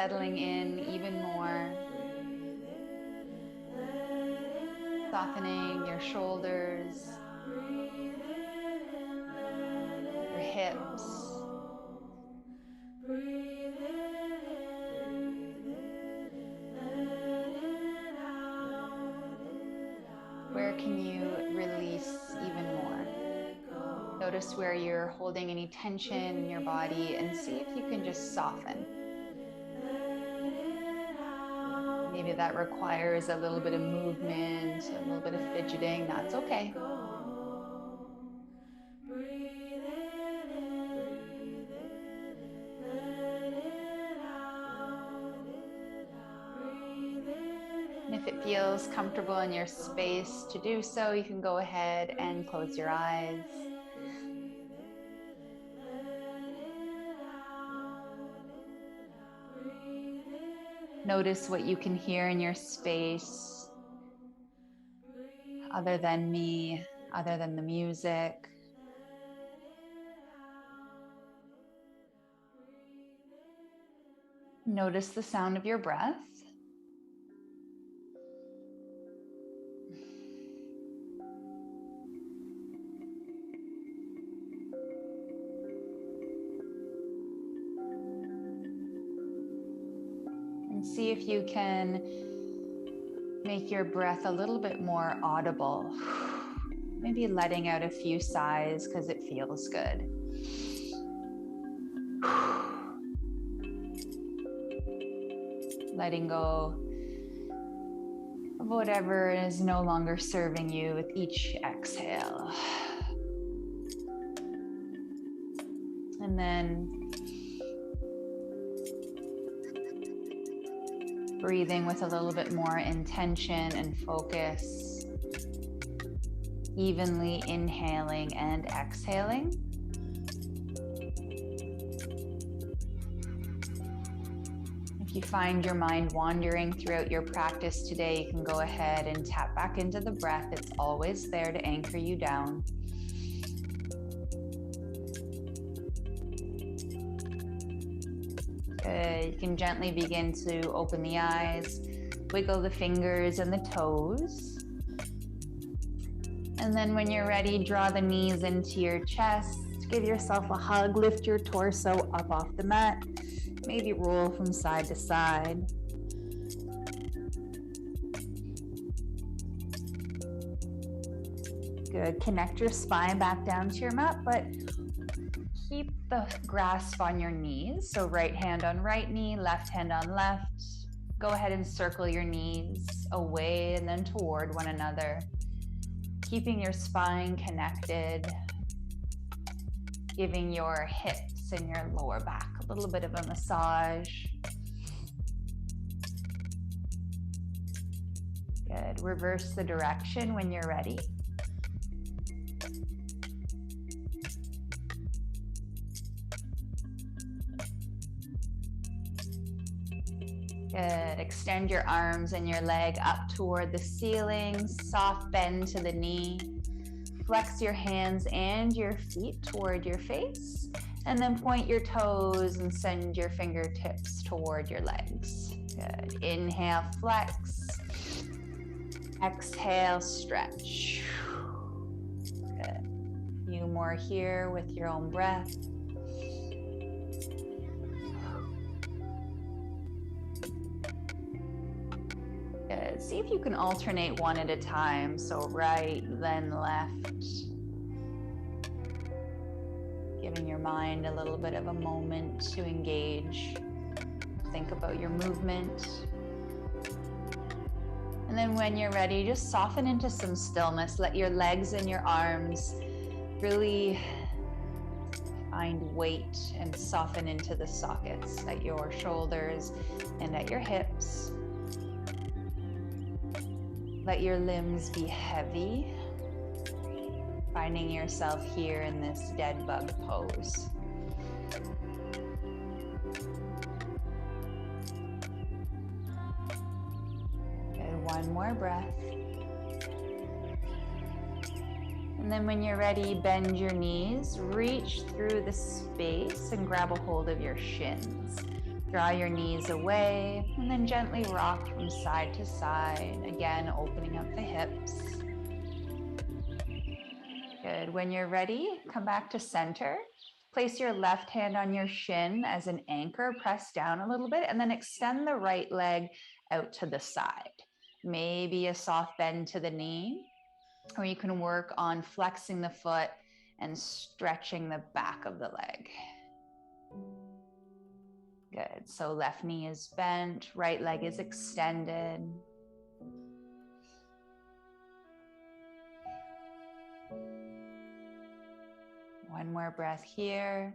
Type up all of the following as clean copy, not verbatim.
settling in even more. Softening your shoulders, your hips. Where can you release even more? Notice where you're holding any tension in your body and see if you can just soften. Maybe that requires a little bit of movement, a little bit of fidgeting. That's okay. And if it feels comfortable in your space to do so, you can go ahead and close your eyes. Notice what you can hear in your space, other than me, other than the music. Notice the sound of your breath. And see if you can make your breath a little bit more audible. Maybe letting out a few sighs because it feels good. Letting go of whatever is no longer serving you with each exhale. And then breathing with a little bit more intention and focus, evenly inhaling and exhaling. If you find your mind wandering throughout your practice today, you can go ahead and tap back into the breath. It's always there to anchor you down. Good. You can gently begin to open the eyes, wiggle the fingers and the toes. And then when you're ready, draw the knees into your chest, give yourself a hug, lift your torso up off the mat, maybe roll from side to side. Good. Connect your spine back down to your mat, but keep the grasp on your knees. So right hand on right knee, left hand on left. Go ahead and circle your knees away and then toward one another. Keeping your spine connected. Giving your hips and your lower back a little bit of a massage. Good. Reverse the direction when you're ready. Good. Extend your arms and your leg up toward the ceiling. Soft bend to the knee. Flex your hands and your feet toward your face. And then point your toes and send your fingertips toward your legs. Good. Inhale, flex. Exhale, stretch. Good. A few more here with your own breath. Good. See if you can alternate one at a time. So right, then left. Giving your mind a little bit of a moment to engage. Think about your movement. And then when you're ready, just soften into some stillness. Let your legs and your arms really find weight and soften into the sockets at your shoulders and at your hips. Let your limbs be heavy, finding yourself here in this dead bug pose. Good, one more breath. And then when you're ready, bend your knees, reach through the space and grab a hold of your shins. Draw your knees away and then gently rock from side to side. Again, opening up the hips. Good. When you're ready, come back to center. Place your left hand on your shin as an anchor, press down a little bit, and then extend the right leg out to the side. Maybe a soft bend to the knee, or you can work on flexing the foot and stretching the back of the leg. Good. So left knee is bent, right leg is extended. One more breath here.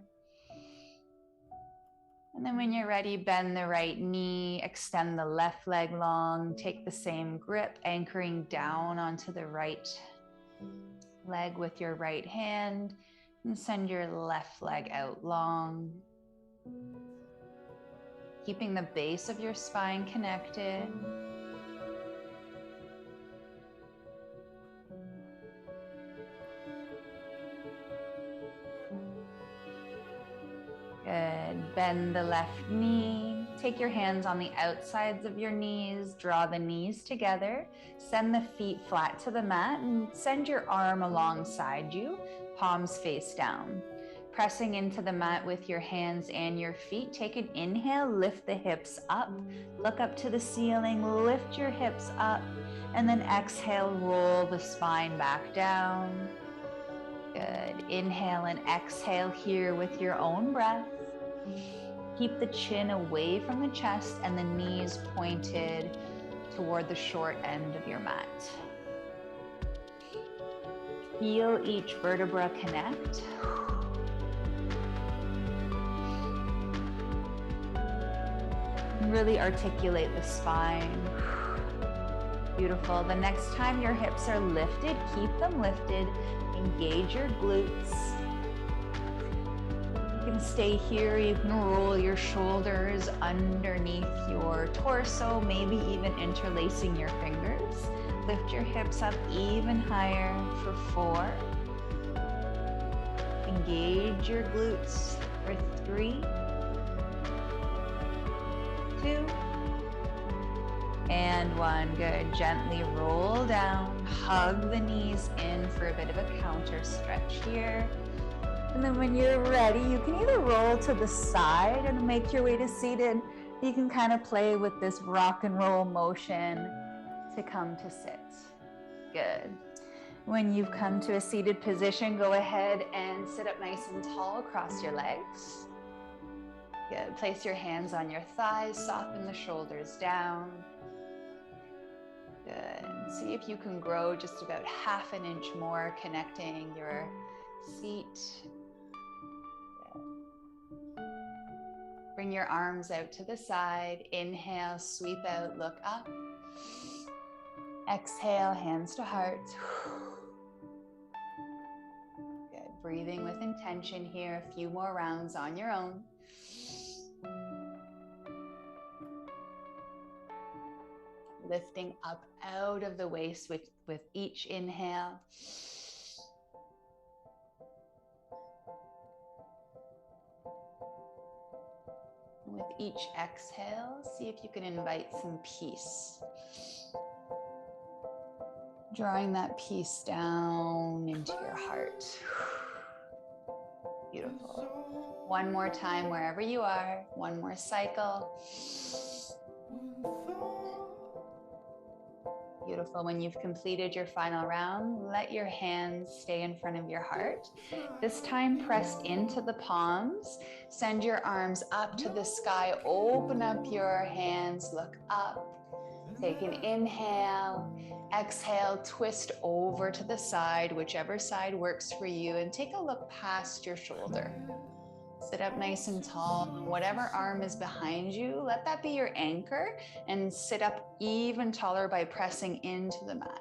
And then when you're ready, bend the right knee, extend the left leg long, take the same grip, anchoring down onto the right leg with your right hand, and send your left leg out long. Keeping the base of your spine connected. Good. Bend the left knee. Take your hands on the outsides of your knees. Draw the knees together. Send the feet flat to the mat and send your arm alongside you, palms face down. Pressing into the mat with your hands and your feet. Take an inhale, lift the hips up. Look up to the ceiling, lift your hips up. And then exhale, roll the spine back down. Good. Inhale and exhale here with your own breath. Keep the chin away from the chest and the knees pointed toward the short end of your mat. Feel each vertebra connect. Really articulate the spine. Beautiful. The next time your hips are lifted, keep them lifted. Engage your glutes. You can stay here. You can roll your shoulders underneath your torso, maybe even interlacing your fingers. Lift your hips up even higher for 4. Engage your glutes for 3, 2, and 1. Good. Gently roll down. Hug the knees in for a bit of a counter stretch here. And then when you're ready, you can either roll to the side and make your way to seated. You can kind of play with this rock and roll motion to come to sit. Good. When you've come to a seated position, go ahead and sit up nice and tall across your legs. Good. Place your hands on your thighs, soften the shoulders down. Good. See if you can grow just about ½ an inch more, connecting your seat. Good. Bring your arms out to the side. Inhale, sweep out, look up. Exhale, hands to heart. Good. Breathing with intention here. A few more rounds on your own. Lifting up out of the waist with each inhale. With each exhale, see if you can invite some peace. Drawing that peace down into your heart. Beautiful. One more time wherever you are. One more cycle. Beautiful. When you've completed your final round, let your hands stay in front of your heart. This time, press into the palms. Send your arms up to the sky. Open up your hands. Look up. Take an inhale. Exhale. Twist over to the side, whichever side works for you, and take a look past your shoulder. Sit up nice and tall. Whatever arm is behind you, let that be your anchor, and sit up even taller by pressing into the mat.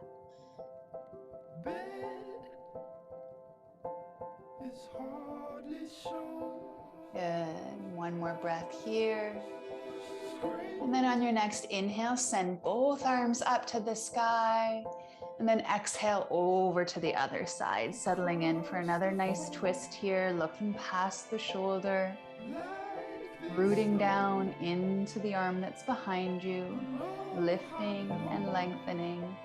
Good. One more breath here. And then on your next inhale, send both arms up to the sky. And then exhale over to the other side, settling in for another nice twist here, looking past the shoulder. Rooting down into the arm that's behind you, lifting and lengthening.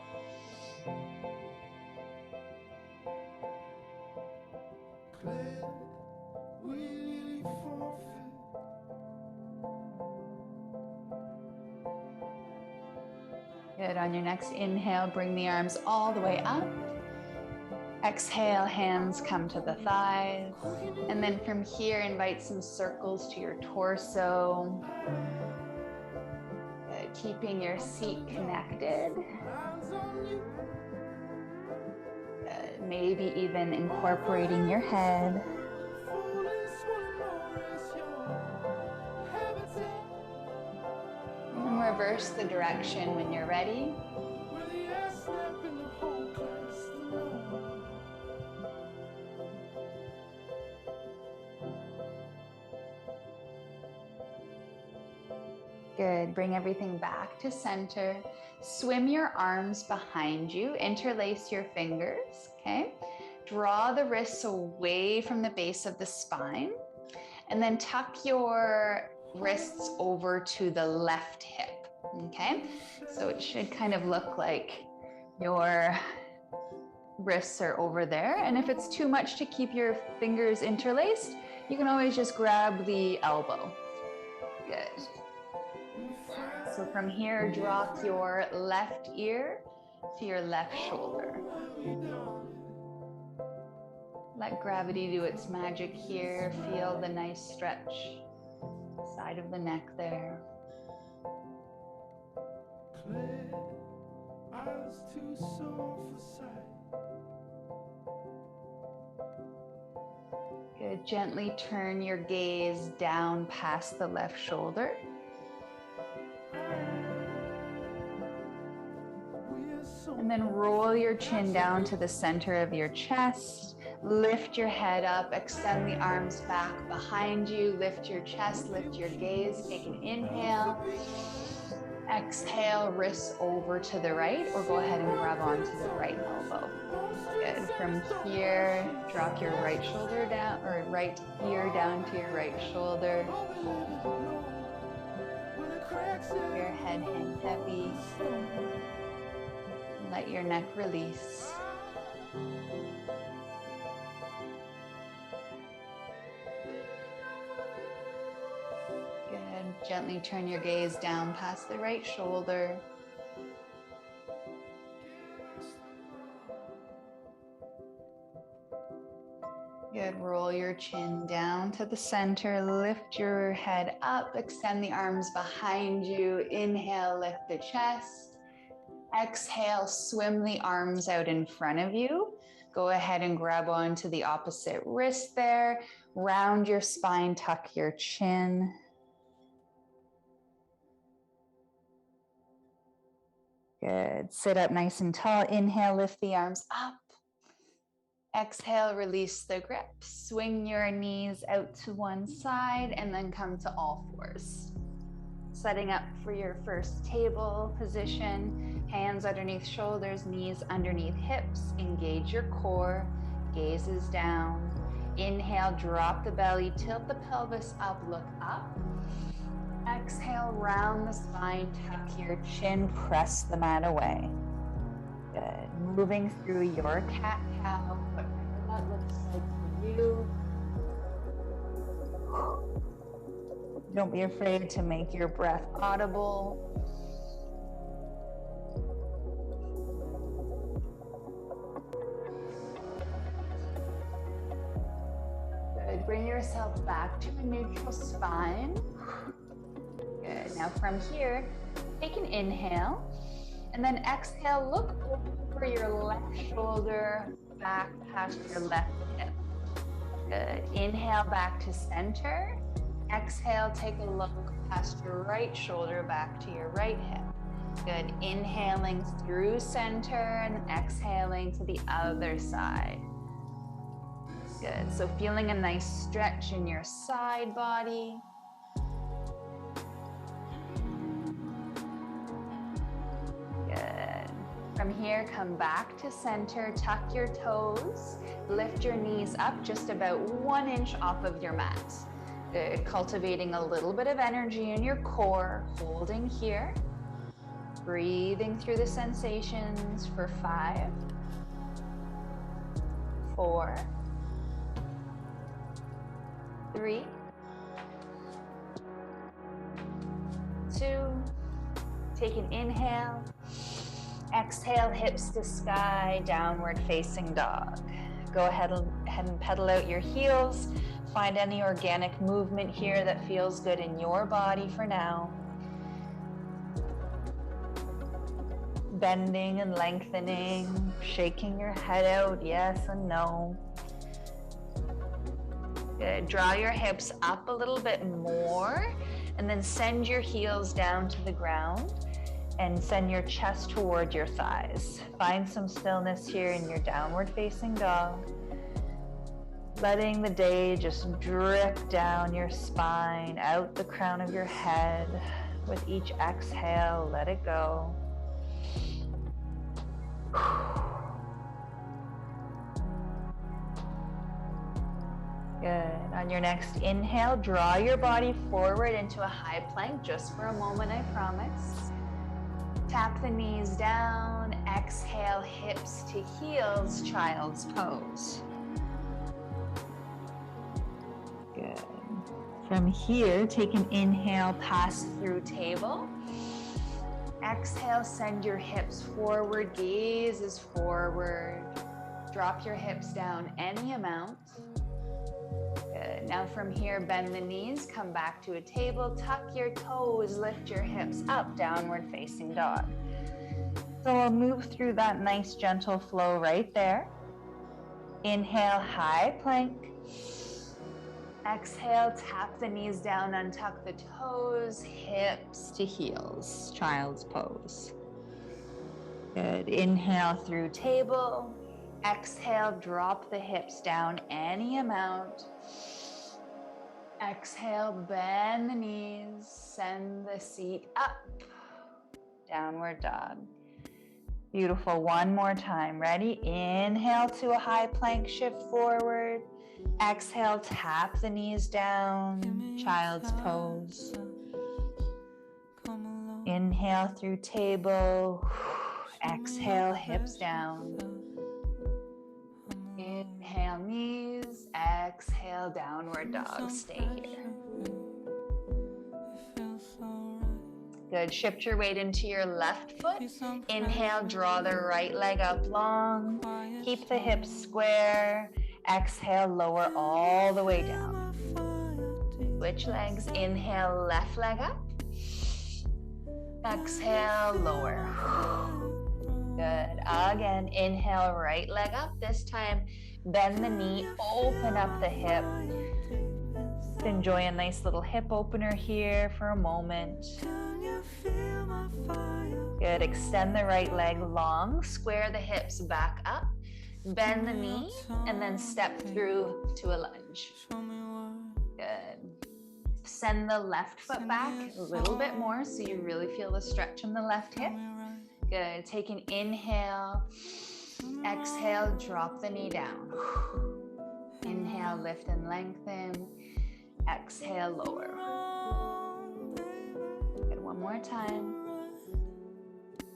Good. On your next inhale, bring the arms all the way up. Exhale, hands come to the thighs. And then from here, invite some circles to your torso. Good. Keeping your seat connected. Good. Maybe even incorporating your head. And reverse the direction when you're ready. Good. Bring everything back to center. Swim your arms behind you. Interlace your fingers. Okay. Draw the wrists away from the base of the spine. And then tuck your wrists over to the left hip. Okay. So it should kind of look like your wrists are over there. And if it's too much to keep your fingers interlaced, you can always just grab the elbow. Good. So from here, drop your left ear to your left shoulder. Let gravity do its magic here. Feel the nice stretch, side of the neck there. Good. Gently turn your gaze down past the left shoulder. And then roll your chin down to the center of your chest. Lift your head up, extend the arms back behind you, lift your chest, lift your gaze, take an inhale. Exhale, wrists over to the right, or go ahead and grab onto the right elbow. Good. From here, drop your right shoulder down, or right ear down to your right shoulder. Your head hang heavy. Let your neck release. Good. Gently turn your gaze down past the right shoulder. Good. Roll your chin down to the center. Lift your head up. Extend the arms behind you. Inhale, lift the chest. Exhale, swim the arms out in front of you. Go ahead and grab onto the opposite wrist there. Round your spine, tuck your chin. Good. Sit up nice and tall. Inhale, lift the arms up. Exhale, release the grip. Swing your knees out to one side and then come to all fours. Setting up for your first table position. Hands underneath shoulders, knees underneath hips. Engage your core. Gaze is down. Inhale, drop the belly, tilt the pelvis up, look up. Exhale, round the spine, tuck your chin, press the mat away. Good. Moving through your cat-cow, whatever that looks like for you. Don't be afraid to make your breath audible. Good. Bring yourself back to a neutral spine. Good. Now from here, take an inhale. And then exhale, look over your left shoulder, back past your left hip. Good. Inhale back to center. Exhale, take a look past your right shoulder, back to your right hip. Good. Inhaling through center and exhaling to the other side. Good. So feeling a nice stretch in your side body. Good. From here, come back to center, tuck your toes, lift your knees up just about 1 inch off of your mat. Good. Cultivating a little bit of energy in your core, holding here. Breathing through the sensations for 5, 4, 3, 2. Take an inhale. Exhale, hips to sky, downward facing dog. Go ahead and pedal out your heels. Find any organic movement here that feels good in your body for now. Bending and lengthening, shaking your head out, yes and no. Good. Draw your hips up a little bit more, and then send your heels down to the ground and send your chest toward your thighs. Find some stillness here in your downward facing dog. Letting the day just drip down your spine, out the crown of your head. With each exhale, let it go. Good. On your next inhale, draw your body forward into a high plank, just for a moment, I promise. Tap the knees down, exhale, hips to heels, child's pose. Good. From here, take an inhale, pass through table. Exhale, send your hips forward, gaze is forward. Drop your hips down any amount. Good. Now from here, bend the knees, come back to a table, tuck your toes, lift your hips up, downward facing dog. So we'll move through that nice gentle flow right there. Inhale, high plank. Exhale, tap the knees down, untuck the toes, hips to heels, child's pose. Good. Inhale through table. Exhale, drop the hips down any amount. Exhale, bend the knees, send the seat up, downward dog. Beautiful. One more time. Ready? Inhale to a high plank, shift forward. Exhale, tap the knees down, child's pose. Inhale through table. Exhale, hips down. Inhale, knees. Exhale, downward dog. Stay here. Good. Shift your weight into your left foot. Inhale, draw the right leg up long. Keep the hips square. Exhale, lower all the way down. Switch legs. Inhale, left leg up. Exhale, lower. Good. Again, inhale, right leg up. This time, bend the knee, open up the hip. Enjoy a nice little hip opener here for a moment. Good. Extend the right leg long, square the hips back up. Bend the knee, and then step through to a lunge. Good. Send the left foot back a little bit more so you really feel the stretch in the left hip. Good. Take an inhale. Exhale, drop the knee down. Inhale, lift and lengthen. Exhale, lower. Good. One more time.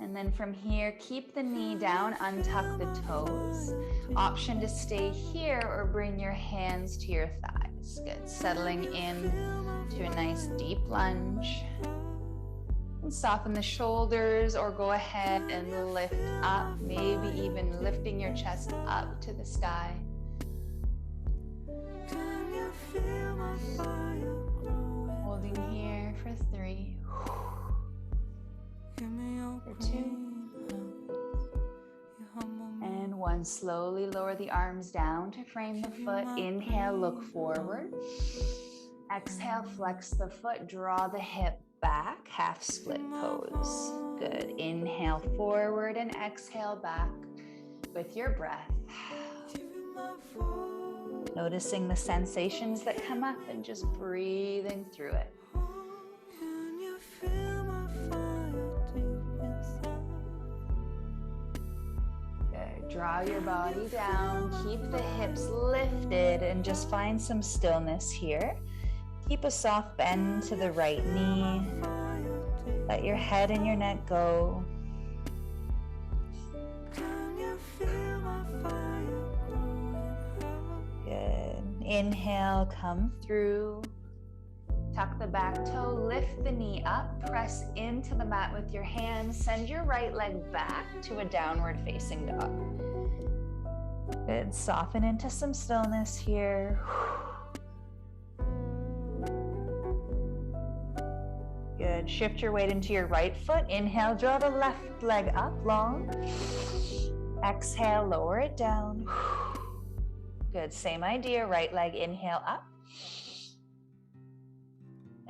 And then from here, keep the knee down, untuck the toes. Option to stay here or bring your hands to your thighs. Good. Settling in to a nice deep lunge. And soften the shoulders or go ahead and lift up, maybe even lifting your chest up to the sky. Holding here for 3. For 2. And 1. Slowly lower the arms down to frame the foot. Inhale, look forward. Exhale, flex the foot, draw the hip back, half split pose. Good. Inhale forward and exhale back with your breath. Noticing the sensations that come up and just breathing through it. Good. Draw your body down, keep the hips lifted, and just find some stillness here. Keep a soft bend to the right knee. Let your head and your neck go. Good. Inhale, come through. Tuck the back toe, lift the knee up, press into the mat with your hands. Send your right leg back to a downward facing dog. Good. Soften into some stillness here. Good. Shift your weight into your right foot. Inhale, draw the left leg up long. Exhale, lower it down. Good. Same idea. Right leg, inhale up.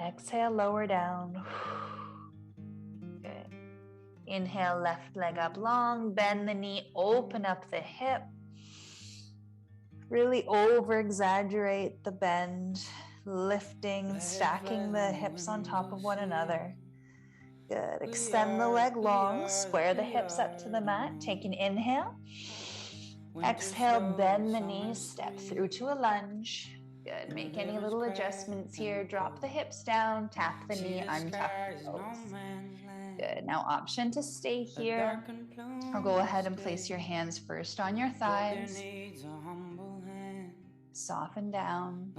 Exhale, lower down. Good. Inhale, left leg up long. Bend the knee, open up the hip. Really over-exaggerate the bend, lifting, stacking the hips on top of one another. Good. Extend the leg long, square the hips up to the mat. Take an inhale. Exhale, bend the knees, step through to a lunge. Good. Make any little adjustments here. Drop the hips down, tap the knee, untuck the toes. Good. Now option to stay here, or go ahead and place your hands first on your thighs. Soften down.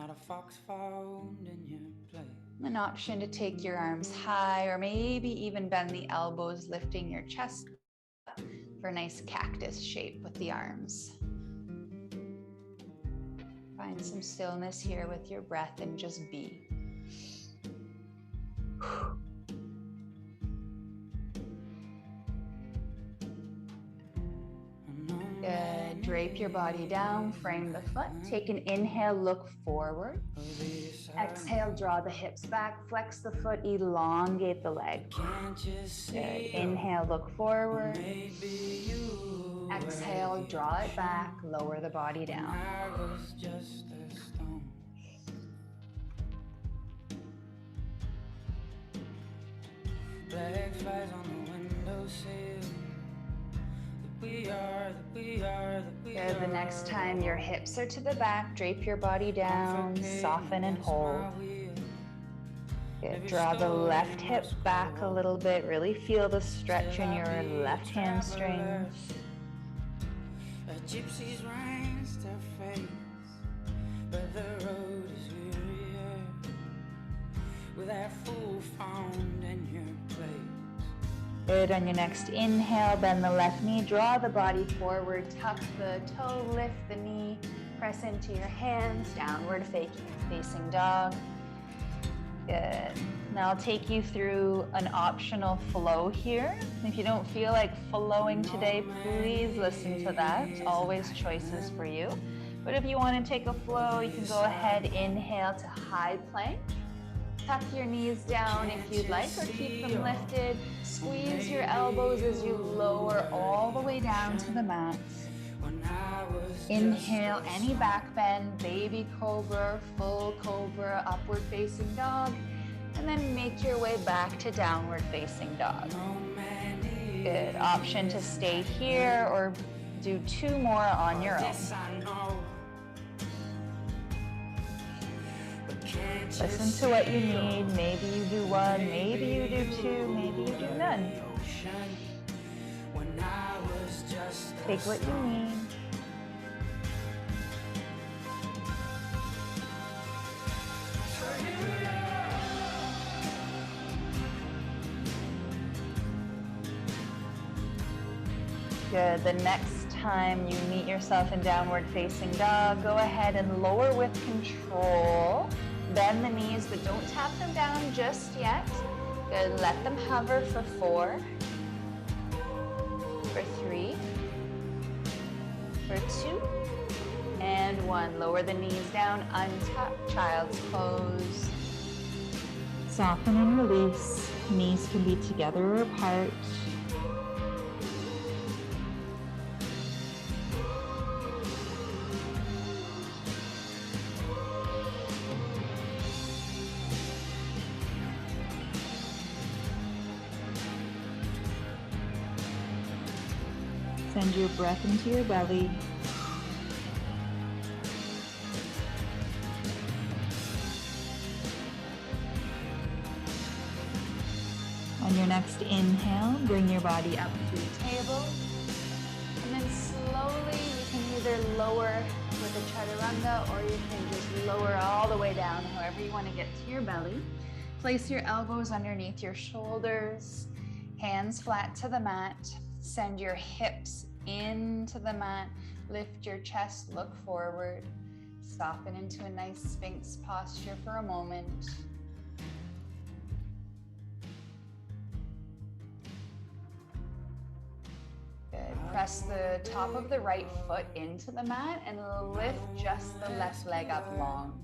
An option to take your arms high, or maybe even bend the elbows, lifting your chest up for a nice cactus shape with the arms. Find some stillness here with your breath and just be. Good. Drape your body down, frame the foot. Take an inhale, look forward. Exhale, draw the hips back, flex the foot, elongate the leg. Good. Inhale, look forward. Exhale, draw it back, lower the body down. Black flies on the windowsill. Good. The next time your hips are to the back, drape your body down, soften and hold. Good. Draw the left hip back a little bit. Really feel the stretch in your left hamstrings. A gypsy's rinsed her face, but the road is wearier with that fool found in your place. Good. On your next inhale, bend the left knee, draw the body forward, tuck the toe, lift the knee, press into your hands, downward facing dog. Good. Now I'll take you through an optional flow here. If you don't feel like flowing today, please listen to that. Always choices for you. But if you want to take a flow, you can go ahead, inhale to high plank. Tuck your knees down if you'd like, or keep them lifted. Squeeze your elbows as you lower all the way down to the mat. Inhale, any back bend, baby cobra, full cobra, upward facing dog, and then make your way back to downward facing dog. Good. Option to stay here or do 2 more on your own. Listen to what you need. Maybe you do 1, maybe you do 2, maybe you do none. Take what you need. Good. The next time you meet yourself in downward facing dog, go ahead and lower with control. Bend the knees, but don't tap them down just yet. Good. Let them hover for 4, for 3, for 2, and 1. Lower the knees down, untuck, child's pose. Soften and release. Knees can be together or apart. Send your breath into your belly. On your next inhale, bring your body up to table. And then slowly you can either lower with a chaturanga or you can just lower all the way down, however you want to get to your belly. Place your elbows underneath your shoulders, hands flat to the mat. Send your hips into the mat. Lift your chest, look forward. Soften into a nice Sphinx posture for a moment. Good. Press the top of the right foot into the mat and lift just the left leg up long.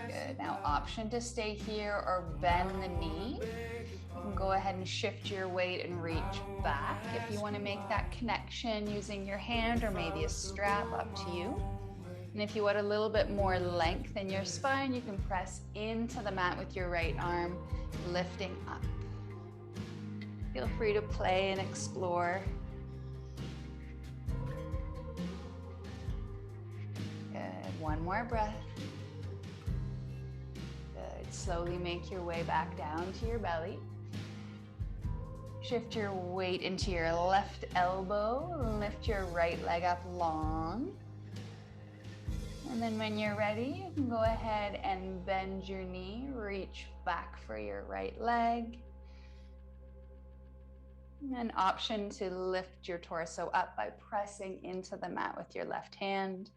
Good. Now option to stay here or bend the knee. You can go ahead and shift your weight and reach back if you want to make that connection using your hand or maybe a strap, up to you. And if you want a little bit more length in your spine, you can press into the mat with your right arm, lifting up. Feel free to play and explore. Good. One more breath. Good. Slowly make your way back down to your belly. Shift your weight into your left elbow. Lift your right leg up long. And then when you're ready, you can go ahead and bend your knee, reach back for your right leg. An option to lift your torso up by pressing into the mat with your left hand.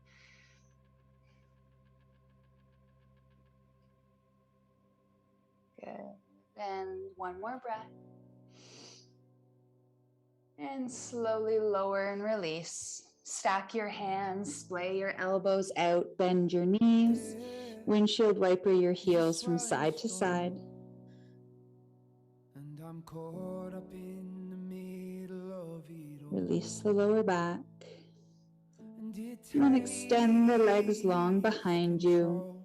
Good. And one more breath. And slowly lower and release. Stack your hands, splay your elbows out, bend your knees, windshield wiper your heels from side to side. And I'm caught up in the middle of it all. Release the lower back. And extend the legs long behind you.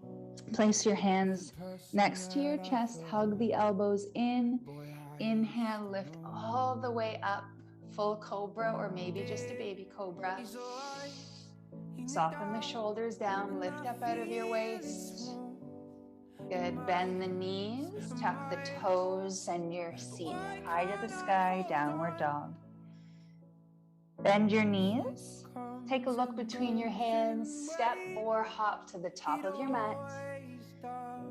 Place your hands next to your chest, hug the elbows in. Inhale, lift all the way up. Full cobra or maybe just a baby cobra. Soften the shoulders down, lift up out of your waist. Good, bend the knees, tuck the toes, send your seat high to the sky, downward dog. Bend your knees, take a look between your hands, step or hop to the top of your mat.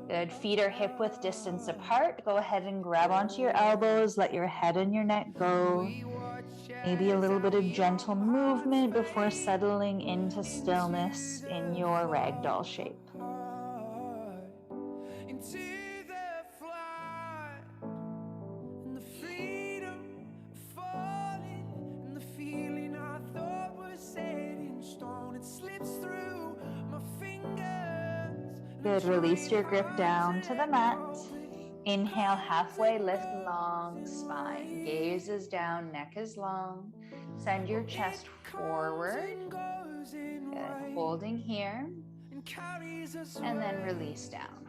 Good, feet are hip width distance apart. Go ahead and grab onto your elbows, let your head and your neck go. Maybe a little bit of gentle movement before settling into stillness in your ragdoll shape. Good, release your grip down to the mat. Inhale, halfway lift, long spine. Gaze is down, neck is long. Send your chest forward. Good, holding here. And then release down.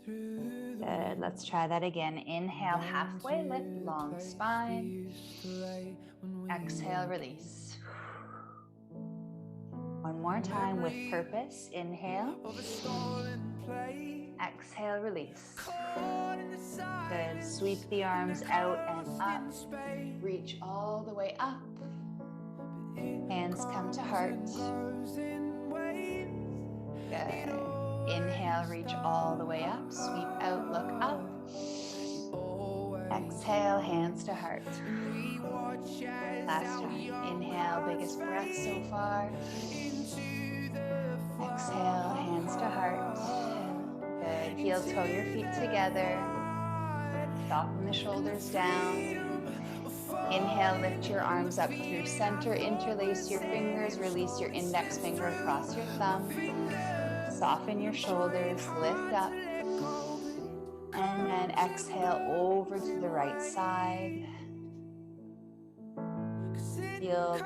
Good, let's try that again. Inhale, halfway lift, long spine. Exhale, release. One more time with purpose. Inhale. Exhale, release. Good. Sweep the arms out and up. Reach all the way up. Hands come to heart. Good. Inhale, reach all the way up. Sweep out, look up. Exhale, hands to heart. Last time. Inhale, biggest breath so far. Exhale, hands to heart. Good. Heel toe your feet together. Soften the shoulders down. Inhale, lift your arms up through center. Interlace your fingers. Release your index finger across your thumb. Soften your shoulders. Lift up. And then exhale over to the right side. Feel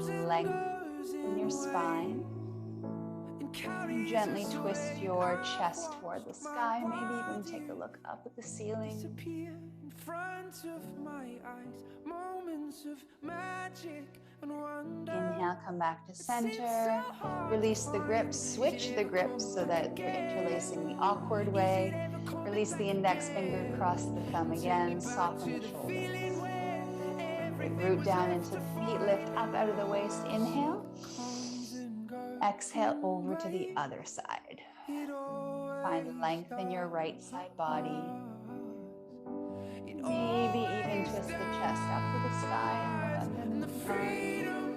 the length in your spine. And gently twist your chest toward the sky. Maybe even take a look up at the ceiling. In front of my eyes, moments of magic and wonder. Inhale, come back to center. Release the grips, switch the grips so that you're interlacing the awkward way. Release the index finger, cross the thumb again, soften the shoulders. Root down into the feet, lift up out of the waist. Inhale. Exhale over to the other side. Find length in your right side body. Maybe even twist the chest up to the sky and look under the freedom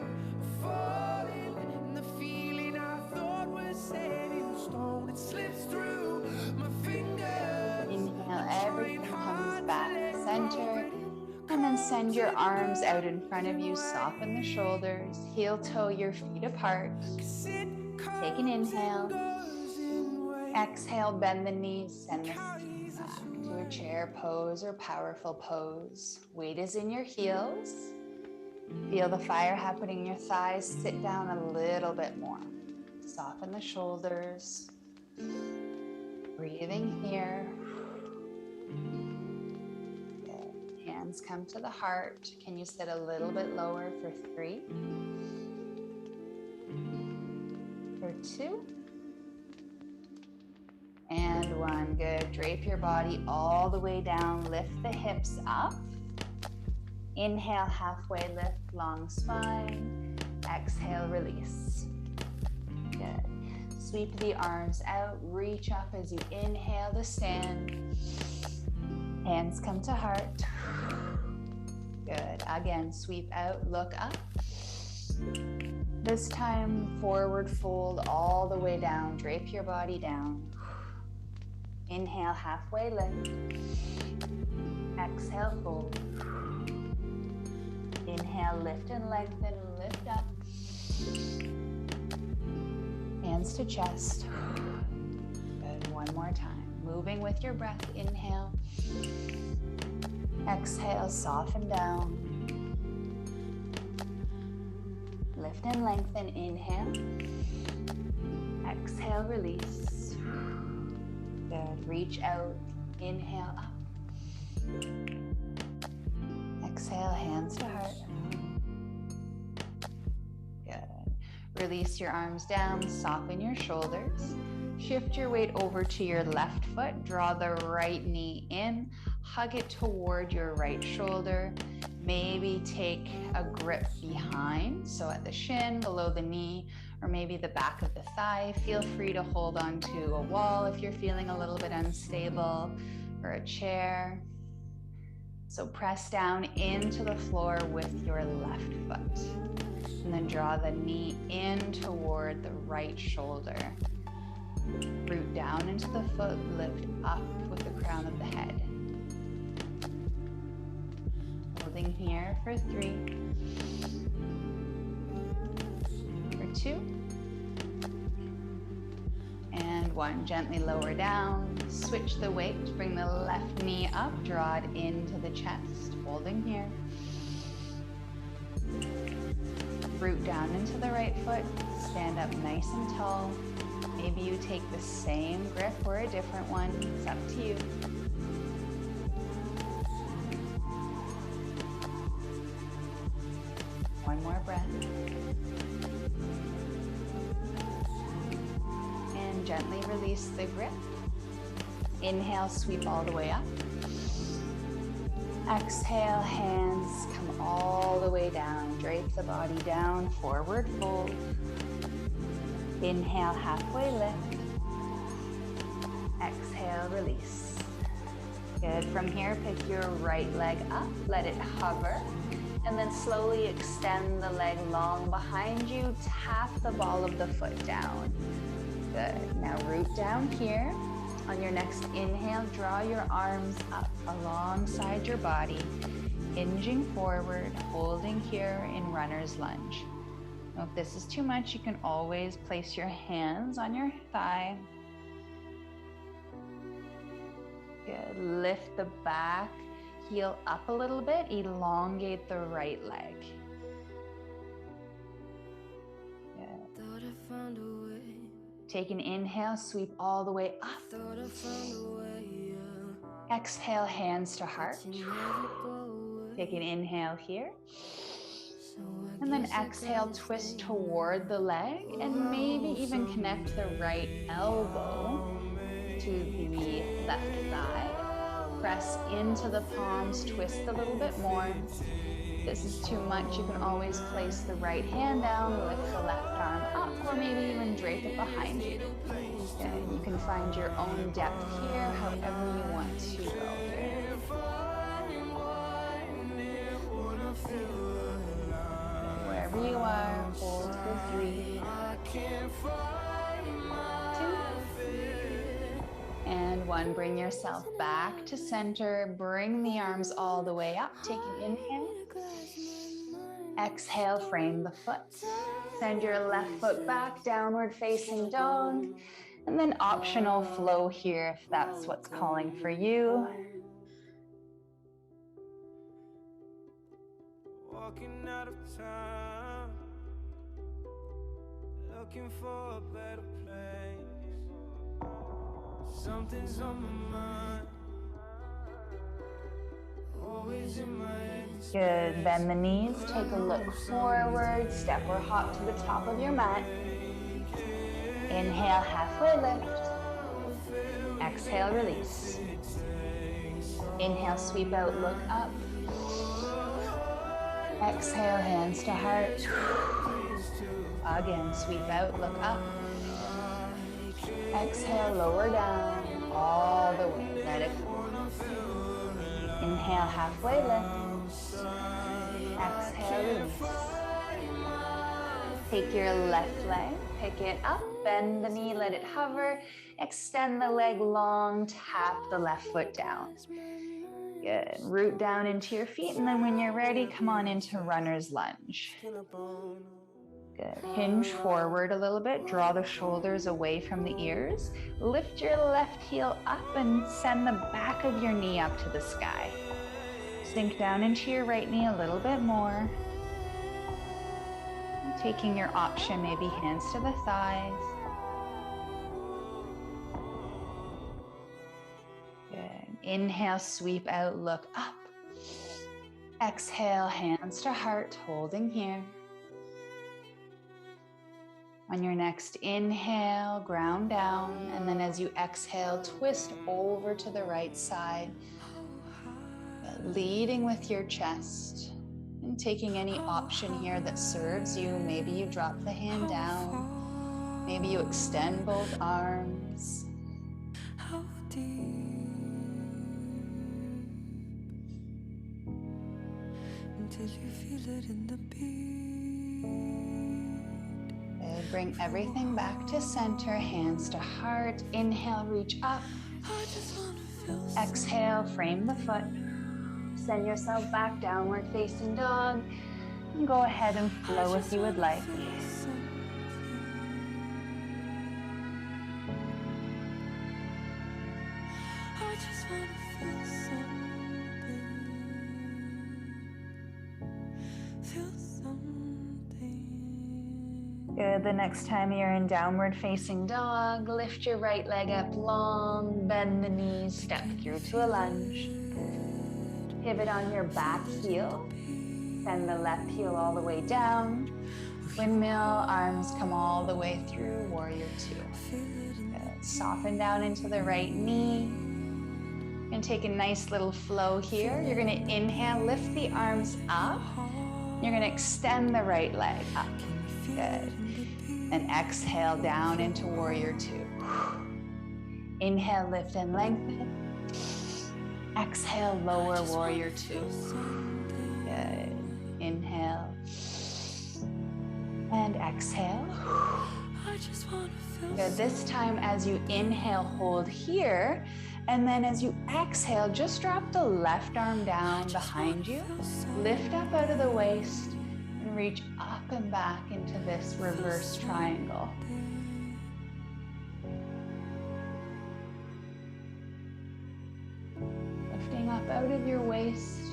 falling, and the feeling I thought was set in stone, it slips through my fingers. Inhale, everything comes back to center. And then send your arms out in front of you, soften the shoulders, heel toe your feet apart. Take an inhale. Exhale, bend the knees, send the feet back to a chair pose or powerful pose. Weight is in your heels. Feel the fire happening in your thighs. Sit down a little bit more. Soften the shoulders. Breathing here. Hands come to the heart. Can you sit a little bit lower for 3, for 2, and 1. Good. Drape your body all the way down. Lift the hips up. Inhale, halfway lift, long spine. Exhale, release. Good. Sweep the arms out. Reach up as you inhale to stand. Hands come to heart. Good. Again, sweep out, look up. This time, forward fold all the way down. Drape your body down. Inhale, halfway lift. Exhale, fold. Inhale, lift and lengthen, lift up. Hands to chest. Good. One more time. Moving with your breath. Inhale. Exhale, soften down. Lift and lengthen, inhale. Exhale, release. Good, reach out, inhale up. Exhale, hands to heart. Good. Release your arms down, soften your shoulders. Shift your weight over to your left foot. Draw the right knee in. Hug it toward your right shoulder. Maybe take a grip behind, so at the shin, below the knee, or maybe the back of the thigh. Feel free to hold on to a wall if you're feeling a little bit unstable, or a chair. So press down into the floor with your left foot. And then draw the knee in toward the right shoulder. Root down into the foot, lift up with the crown of the head. Holding here for 3, for 2, and 1. Gently lower down, switch the weight, bring the left knee up, draw it into the chest, holding here. Root down into the right foot, stand up nice and tall. Maybe you take the same grip or a different one, it's up to you. One more breath. And gently release the grip. Inhale, sweep all the way up. Exhale, hands come all the way down. Drape the body down, forward fold. Inhale, halfway lift. Exhale, release. Good. From here, pick your right leg up, let it hover, and then slowly extend the leg long behind you. Tap the ball of the foot down. Good. Now root down here. On your next inhale, draw your arms up alongside your body, hinging forward, holding here in runner's lunge. Now, if this is too much, you can always place your hands on your thigh. Good. Lift the back heel up a little bit, elongate the right leg. Thought I found a way Take an inhale, sweep all the way up. Exhale, hands to heart. Take an inhale here. And then exhale, twist toward the leg and maybe even connect the right elbow to the left thigh. Press into the palms, twist a little bit more. If this is too much, you can always place the right hand down, lift the left arm up, or maybe even drape it behind you. And you can find your own depth here, however you want to go here. Wherever you are, hold for 3, 2, and 1. Bring yourself back to center. Bring the arms all the way up. Take an inhale. Exhale, frame the foot. Send your left foot back, downward facing dog. And then optional flow here if that's what's calling for you. Walking out of town, looking for a better place. Something's on my mind, always in my head. Good. Bend the knees. Take a look forward. Step or hop to the top of your mat. Inhale, halfway lift. Exhale, release. Inhale, sweep out, look up. Exhale, hands to heart. Again, sweep out, look up. Exhale, lower down, all the way, let it go. Inhale, halfway lift. Exhale, release. Take your left leg, pick it up, bend the knee, let it hover. Extend the leg long, tap the left foot down. Good. Root down into your feet, and then when you're ready, come on into runner's lunge. Good. Hinge forward a little bit. Draw the shoulders away from the ears. Lift your left heel up and send the back of your knee up to the sky. Sink down into your right knee a little bit more. Taking your option, maybe hands to the thighs. Good. Inhale, sweep out, look up. Exhale, hands to heart, holding here. On your next inhale, ground down, and then as you exhale, twist over to the right side, leading with your chest and taking any option here that serves you. Maybe you drop the hand down, maybe you extend both arms. How deep until you feel it in the beat. Good. Bring everything back to center, hands to heart. Inhale, reach up. Exhale, frame the foot. Send yourself back, downward facing dog. And go ahead and flow if you would like. I just want to feel something. Feel something. Good. The next time you're in downward facing dog, lift your right leg up long, bend the knees, step through to a lunge. Pivot on your back heel. Send the left heel all the way down. Windmill, arms come all the way through, warrior 2. Good. Soften down into the right knee. And take a nice little flow here. You're gonna inhale, lift the arms up. You're gonna extend the right leg up. Good. And exhale down into warrior 2. Inhale, lift and lengthen. Exhale, lower warrior 2. Good. Inhale. And exhale. Good. This time as you inhale, hold here. And then as you exhale, just drop the left arm down behind you. Lift up out of the waist and reach up and back into this reverse triangle. Lifting up out of your waist.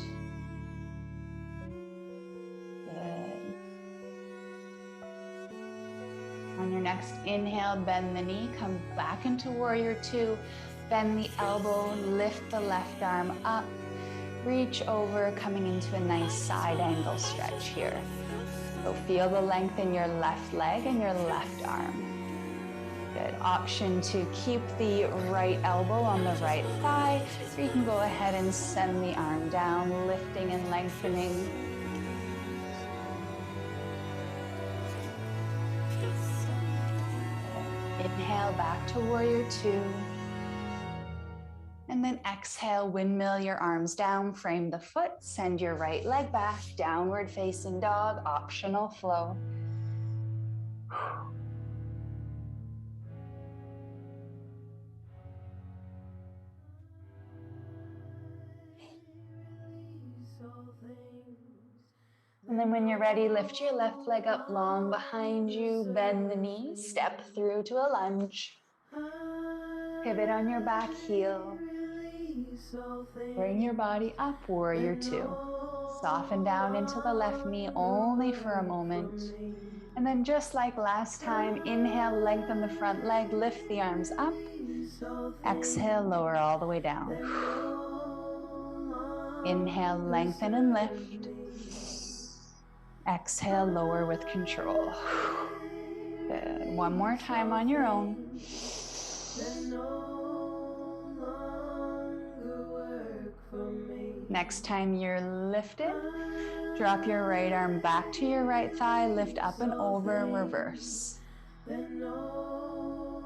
Good. On On your next inhale, bend the knee, come back into warrior two. Bend the elbow, lift the left arm up. Reach over, coming into a nice side angle stretch here. So feel the length in your left leg and your left arm. Good. Option to keep the right elbow on the right thigh, or you can go ahead and send the arm down, lifting and lengthening. Inhale back to warrior two. And then exhale, windmill your arms down, frame the foot, send your right leg back, downward facing dog, optional flow. And then when you're ready, lift your left leg up long behind you, bend the knee, step through to a lunge. Pivot on your back heel. Bring your body up, warrior two. Soften down into the left knee only for a moment. And then just like last time, inhale, lengthen the front leg, lift the arms up. Exhale, lower all the way down. Inhale, lengthen and lift. Exhale, lower with control. Good. One more time on your own. Next time you're lifted, drop your right arm back to your right thigh, lift up and over, reverse.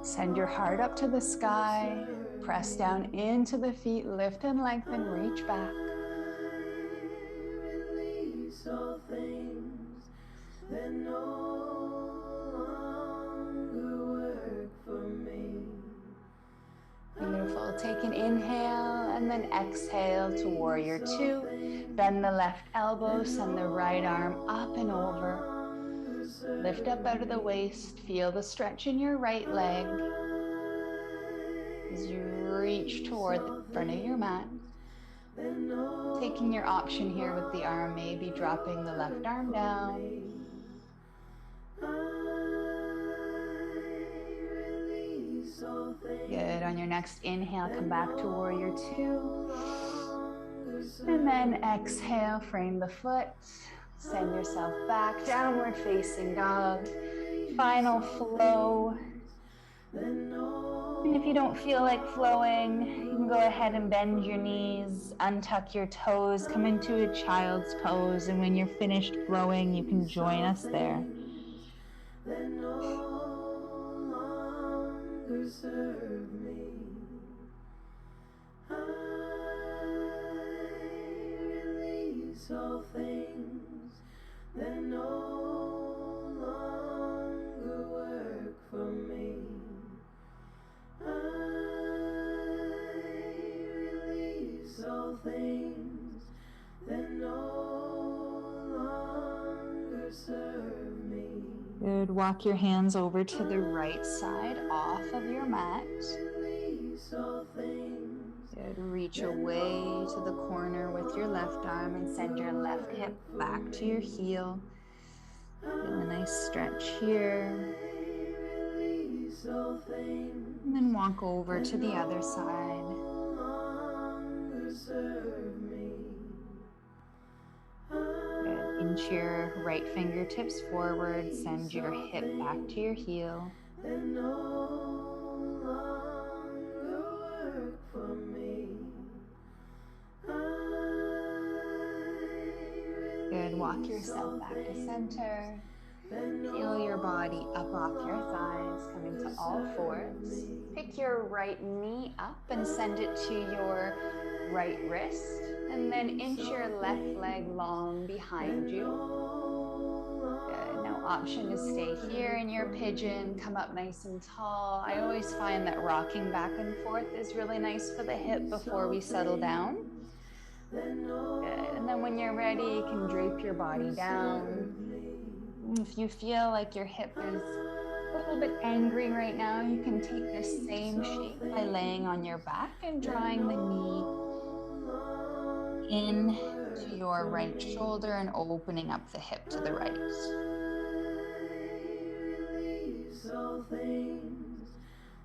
Send your heart up to the sky, press down into the feet, lift and lengthen, reach back. Beautiful. Take an inhale and then exhale to warrior two. Bend the left elbow, send the right arm up and over. Lift up out of the waist. Feel the stretch in your right leg as you reach toward the front of your mat. Taking your option here with the arm, maybe dropping the left arm down. Good. On your next inhale, come back to warrior two. And then exhale, frame the foot. Send yourself back, downward facing dog. Final flow. And if you don't feel like flowing, you can go ahead and bend your knees, untuck your toes, come into a child's pose. And when you're finished flowing, you can join us there. Serve me. I release all things that no longer work for me. I release all things that no longer serve me. Good. Walk your hands over to the right side off of your mat. Good. Reach away to the corner with your left arm and send your left hip back to your heel. Feel a nice stretch here. And then walk over to the other side. Good. Inch your right fingertips forward, send your hip back to your heel. Good. Walk yourself back to center. Peel your body up off your thighs, coming to all fours. Pick your right knee up and send it to your right wrist. And then inch your left leg long behind you. Good. Now option to stay here in your pigeon, come up nice and tall. I always find that rocking back and forth is really nice for the hip before we settle down. Good. And then when you're ready, you can drape your body down. If you feel like your hip is a little bit angry right now, you can take this same shape by laying on your back and drawing the knee in to your right shoulder and opening up the hip to the right.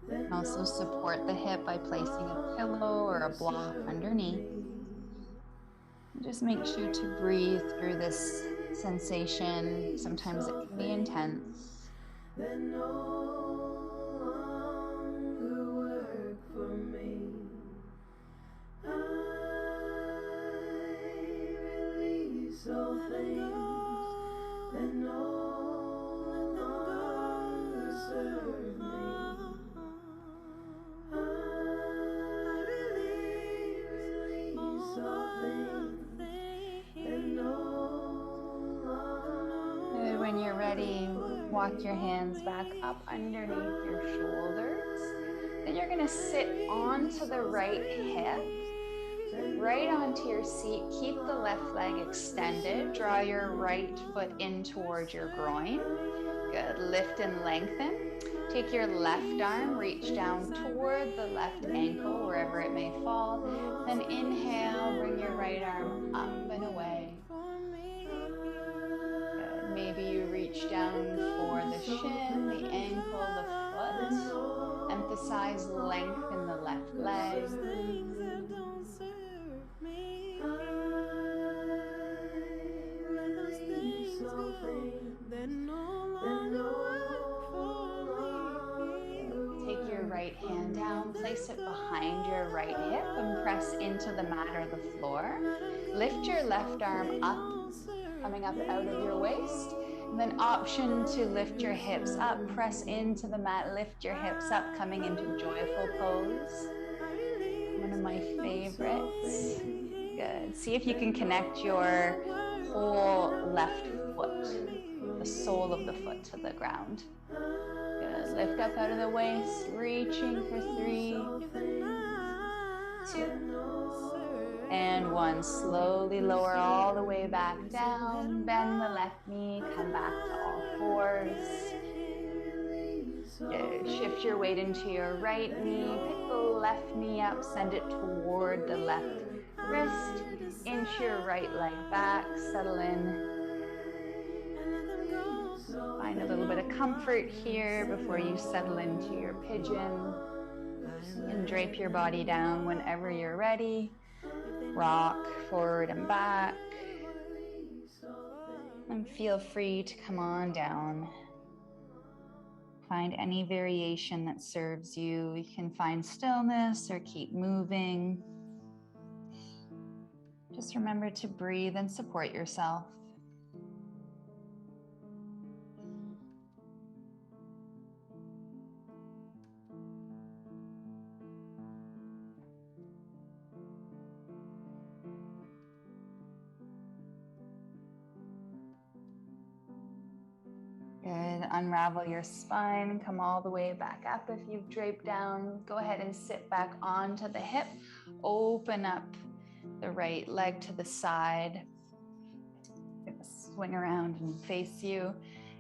You can also support the hip by placing a pillow or a block underneath. Just make sure to breathe through this sensation. Sometimes it can be intense. And when you're ready, walk your hands back up underneath your shoulders. Then you're going to sit onto the right hip, right onto your seat. Keep the left leg extended. Draw your right foot in towards your groin. Good. Lift and lengthen. Take your left arm, reach down toward the left ankle, wherever it may fall. Then inhale, bring your right arm up and away. Good. Maybe you reach down for the shin, the ankle, the foot. Emphasize length in the left leg. Take your right hand down, place it behind your right hip and press into the mat or the floor. Lift your left arm up, coming up out of your waist. And then option to lift your hips up, press into the mat, lift your hips up, coming into joyful pose. One of my favorites. Good. See if you can connect your whole left foot, the sole of the foot to the ground. Good. Lift up out of the waist, reaching for 3, 2, and 1. Slowly lower all the way back down. Bend the left knee, come back to all fours. Good. Shift your weight into your right knee. Pick the left knee up, send it toward the left wrist. Inch your right leg back, settle in. Find a little bit of comfort here before you settle into your pigeon. And drape your body down whenever you're ready. Rock forward and back. And feel free to come on down. Find any variation that serves you. You can find stillness or keep moving. Just remember to breathe and support yourself. Good. Unravel your spine. Come all the way back up. If you've draped down, go ahead and sit back onto the hip. Open up the right leg to the side. Swing around and face you.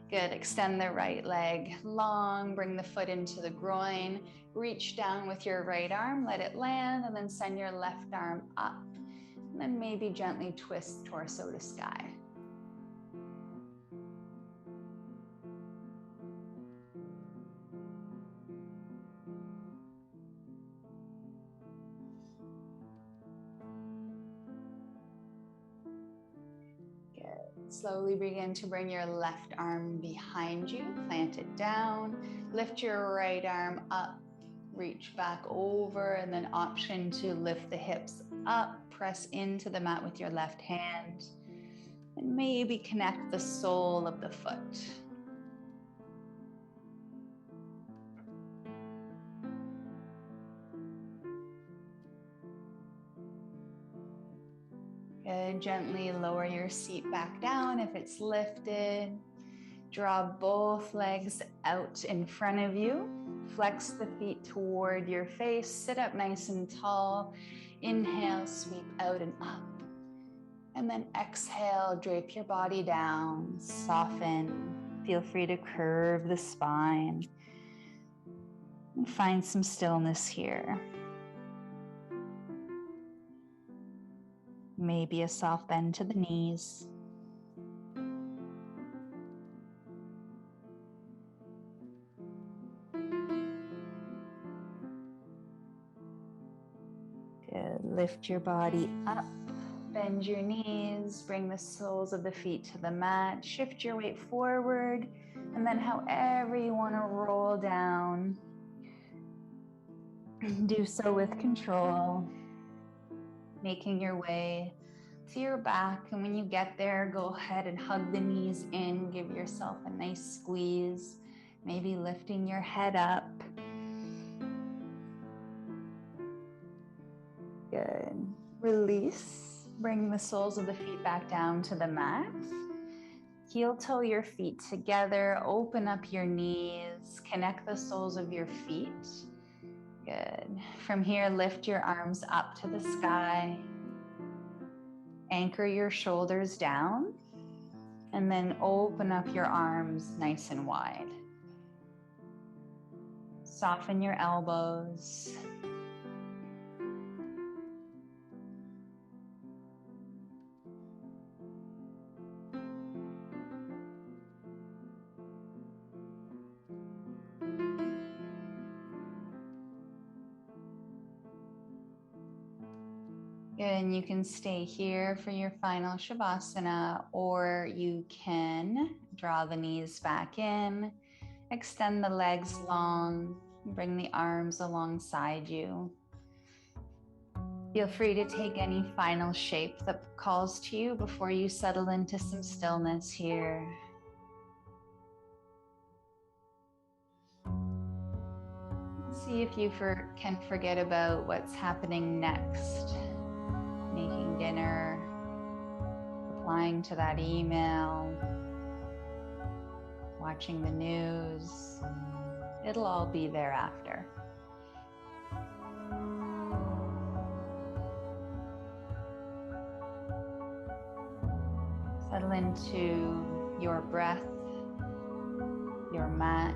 Good. Extend the right leg long. Bring the foot into the groin. Reach down with your right arm. Let it land, and then send your left arm up. And then maybe gently twist torso to sky. Slowly begin to bring your left arm behind you, plant it down, lift your right arm up, reach back over, and then option to lift the hips up, press into the mat with your left hand, and maybe connect the sole of the foot. Good. Gently lower your seat back down if it's lifted. Draw both legs out in front of you. Flex the feet toward your face. Sit up nice and tall. Inhale, sweep out and up. And then exhale, drape your body down. Soften. Feel free to curve the spine. And find some stillness here. Maybe a soft bend to the knees. Lift your body up, bend your knees, bring the soles of the feet to the mat, shift your weight forward, and then however you want to roll down, do so with control, making your way to your back. And when you get there, go ahead and hug the knees in, give yourself a nice squeeze, maybe lifting your head up. Good. Release. Bring the soles of the feet back down to the mat. Heel toe your feet together. Open up your knees. Connect the soles of your feet. Good. From here, lift your arms up to the sky. Anchor your shoulders down. And then open up your arms nice and wide. Soften your elbows. And you can stay here for your final Shavasana, or you can draw the knees back in, extend the legs long, bring the arms alongside you. Feel free to take any final shape that calls to you before you settle into some stillness here. See if you can forget about what's happening next. Making dinner, replying to that email, watching the news. It'll all be thereafter. Settle into your breath, your mat,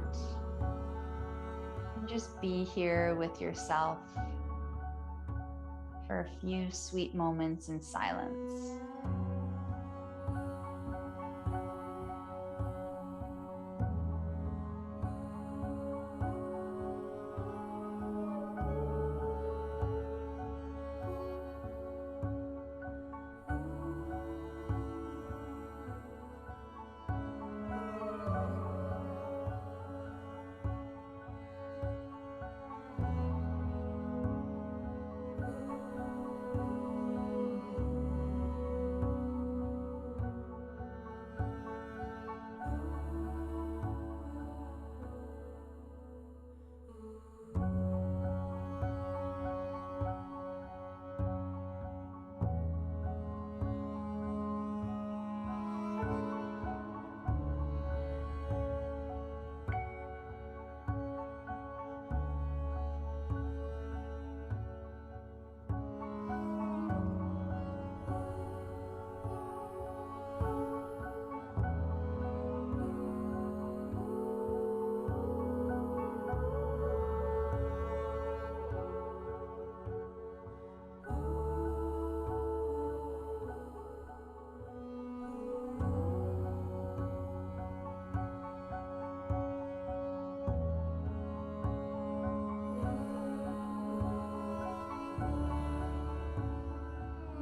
and just be here with yourself for a few sweet moments in silence.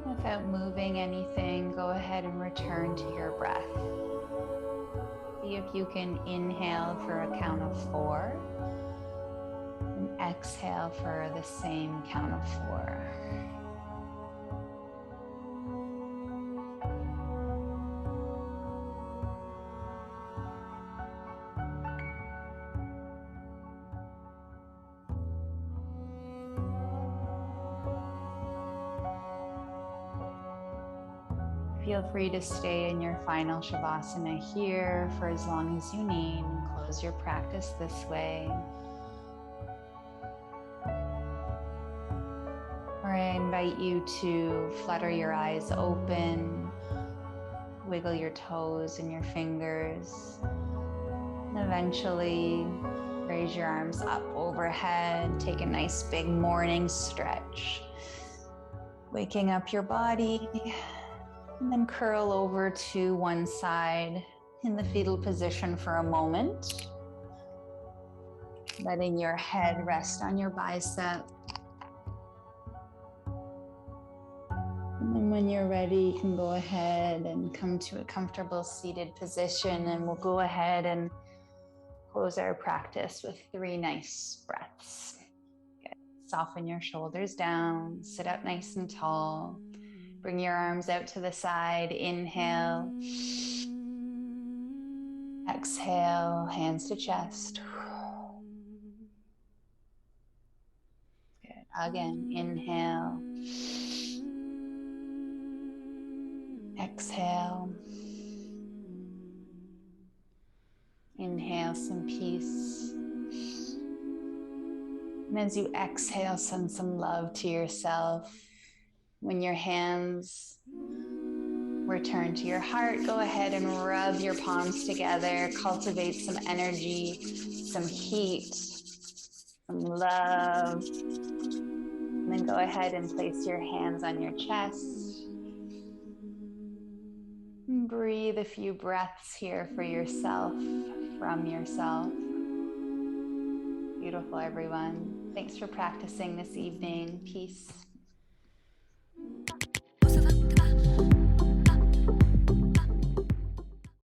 Without moving anything, go ahead and return to your breath. See if you can inhale for a count of 4 and exhale for the same count of 4. Feel free to stay in your final Shavasana here for as long as you need and close your practice this way. Or I invite you to flutter your eyes open, wiggle your toes and your fingers, and eventually raise your arms up overhead. Take a nice big morning stretch, waking up your body. And then curl over to one side in the fetal position for a moment. Letting your head rest on your bicep. when you're ready, you can go ahead and come to a comfortable seated position, and we'll go ahead and close our practice with 3 nice breaths. Good. Soften your shoulders down, sit up nice and tall. Bring your arms out to the side. Inhale. Exhale, hands to chest. Good. Again, inhale. Exhale. Inhale some peace. And as you exhale, send some love to yourself. When your hands return to your heart, go ahead and rub your palms together. Cultivate some energy, some heat, some love. And then go ahead and place your hands on your chest. And breathe a few breaths here for yourself, from yourself. Beautiful, everyone. Thanks for practicing this evening. Peace.